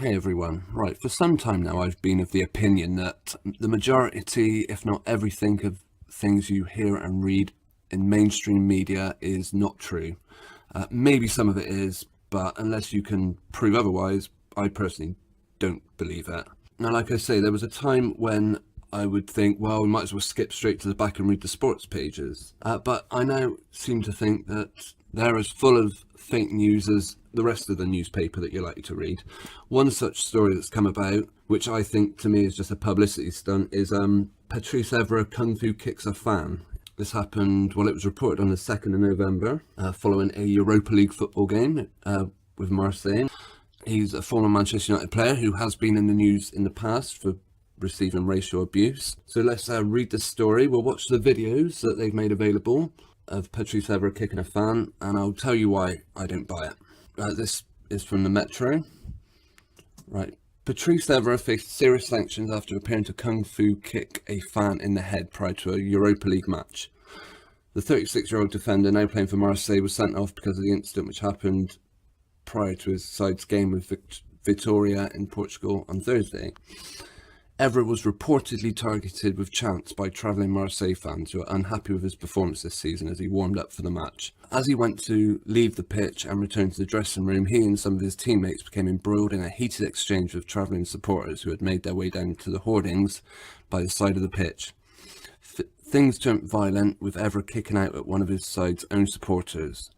Hey everyone. Right, for some time now I've been of the opinion that the majority, if not everything, of things you hear and read in mainstream media is not true. Maybe some of it is, but unless you can prove otherwise, I personally don't believe it. Now, like I say, there was a time when I would think, well, we might as well skip straight to the back and read the sports pages. But I now seem to think that they're as full of fake news as the rest of the newspaper that you're likely to read. One such story that's come about, which I think to me is just a publicity stunt, is Patrice Evra kung fu kicks a fan. This happened, well, it was reported on the 2nd of November, following a Europa League football game with Marseille. He's a former Manchester United player who has been in the news in the past for receiving racial abuse. So let's read the story. We'll watch the videos that they've made available of Patrice Evra kicking a fan, and I'll tell you why I don't buy it. This is from the Metro. Right. Patrice Evra faced serious sanctions after appearing to kung fu kick a fan in the head prior to a Europa League match. The 36-year-old defender, now playing for Marseille, was sent off because of the incident which happened prior to his side's game with Vitória in Portugal on Thursday. Evra was reportedly targeted with chants by travelling Marseille fans who are unhappy with his performance this season as he warmed up for the match. As he went to leave the pitch and return to the dressing room, he and some of his teammates became embroiled in a heated exchange with travelling supporters who had made their way down to the hoardings by the side of the pitch. Things turned violent, with Evra kicking out at one of his side's own supporters.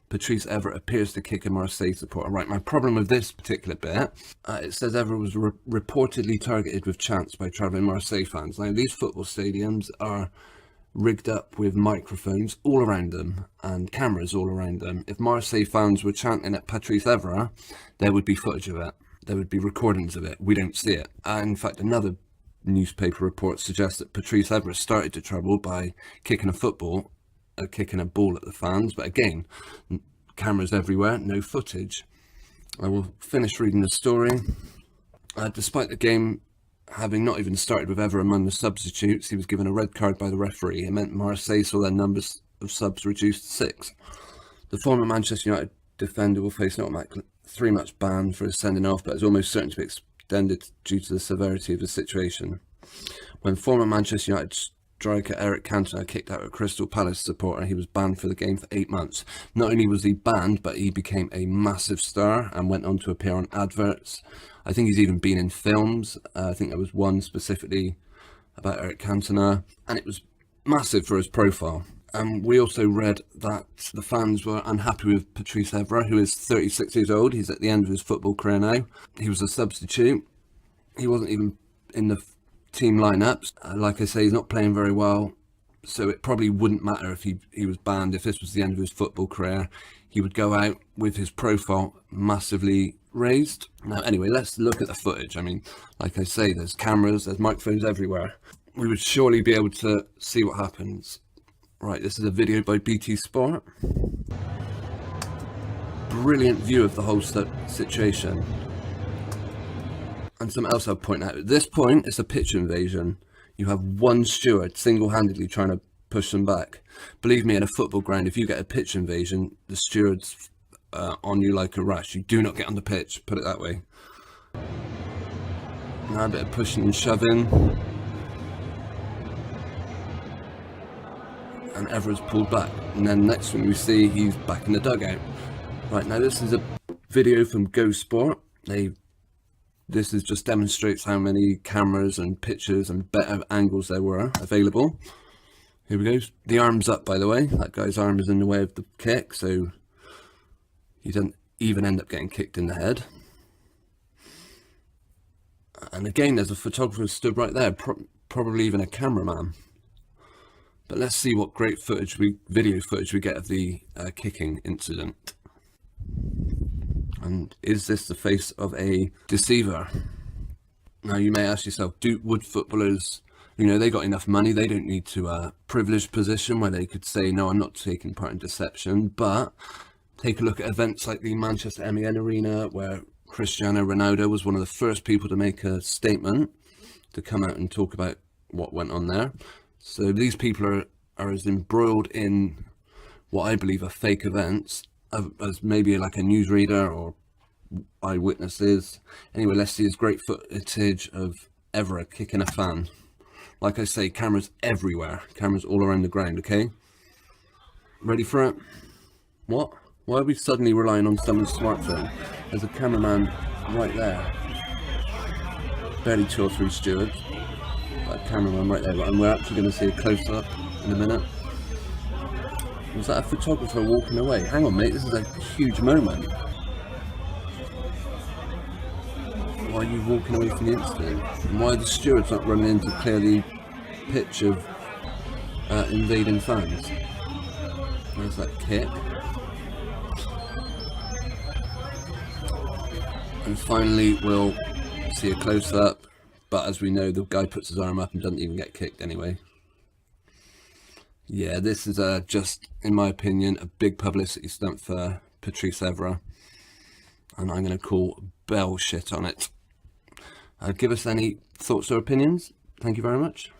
Patrice Evra appears to kick a Marseille supporter. Right, my problem with this particular bit, it says Evra was reportedly targeted with chants by travelling Marseille fans. Now, these football stadiums are rigged up with microphones all around them and cameras all around them. If Marseille fans were chanting at Patrice Evra, there would be footage of it. There would be recordings of it. We don't see it. In fact, another newspaper report suggests that Patrice Evra started the trouble by kicking a ball at the fans, but again, cameras everywhere, no footage. I will finish reading the story. Despite the game having not even started with Evra among the substitutes, he was given a red card by the referee. It meant Marseille saw their numbers of subs reduced to 6. The former Manchester United defender will face an automatic 3-match ban for his sending off, but is almost certain to be extended due to the severity of the situation. When former Manchester United striker Eric Cantona kicked out a Crystal Palace supporter, he was banned for the game for 8 months. Not only was he banned, but he became a massive star and went on to appear on adverts. I think he's even been in films. I think there was one specifically about Eric Cantona, and it was massive for his profile. We also read that the fans were unhappy with Patrice Evra, who is 36 years old. He's at the end of his football career now. He was a substitute. He wasn't even in the team lineups. Like I say, he's not playing very well, so it probably wouldn't matter if he was banned. If this was the end of his football career, he would go out with his profile massively raised. Now, anyway, let's look at the footage. I mean, like I say, there's cameras, there's microphones everywhere. We would surely be able to see what happens. Right, this is a video by BT Sport. Brilliant view of the whole situation. And something else I'll point out. At this point, it's a pitch invasion. You have one steward single-handedly trying to push them back. Believe me, in a football ground, if you get a pitch invasion, the steward's on you like a rush. You do not get on the pitch, put it that way. Now a bit of pushing and shoving. And Evra's pulled back. And then next thing we see, he's back in the dugout. Right, now this is a video from Go Sport. This just demonstrates how many cameras and pictures and better angles there were available. Here we go. The arm's up, by the way. That guy's arm is in the way of the kick, so he doesn't even end up getting kicked in the head. And again, there's a photographer stood right there, probably even a cameraman. But let's see what great video footage we get of the kicking incident. And is this the face of a deceiver? Now you may ask yourself, would footballers, they got enough money, they don't need to a privileged position where they could say, no, I'm not taking part in deception. But take a look at events like the Manchester MEN Arena, where Cristiano Ronaldo was one of the first people to make a statement to come out and talk about what went on there. So these people are as embroiled in what I believe are fake events as maybe like a newsreader or eyewitnesses. Anyway, let's see this great footage of Evra kicking a fan. Like I say, cameras everywhere, cameras all around the ground. Okay, ready for it? What? Why are we suddenly relying on someone's smartphone? There's a cameraman right there, barely 2 or 3 stewards, but a cameraman right there, and we're actually going to see a close-up in a minute. Was that a photographer walking away? Hang on, mate, this is a huge moment. Why are you walking away from the incident? And why are the stewards not running in to clear the pitch of invading fans? There's that kick. And finally we'll see a close-up, but as we know, the guy puts his arm up and doesn't even get kicked anyway. Yeah, this is just, in my opinion, a big publicity stunt for Patrice Evra, and I'm going to call bell shit on it. Give us any thoughts or opinions. Thank you very much.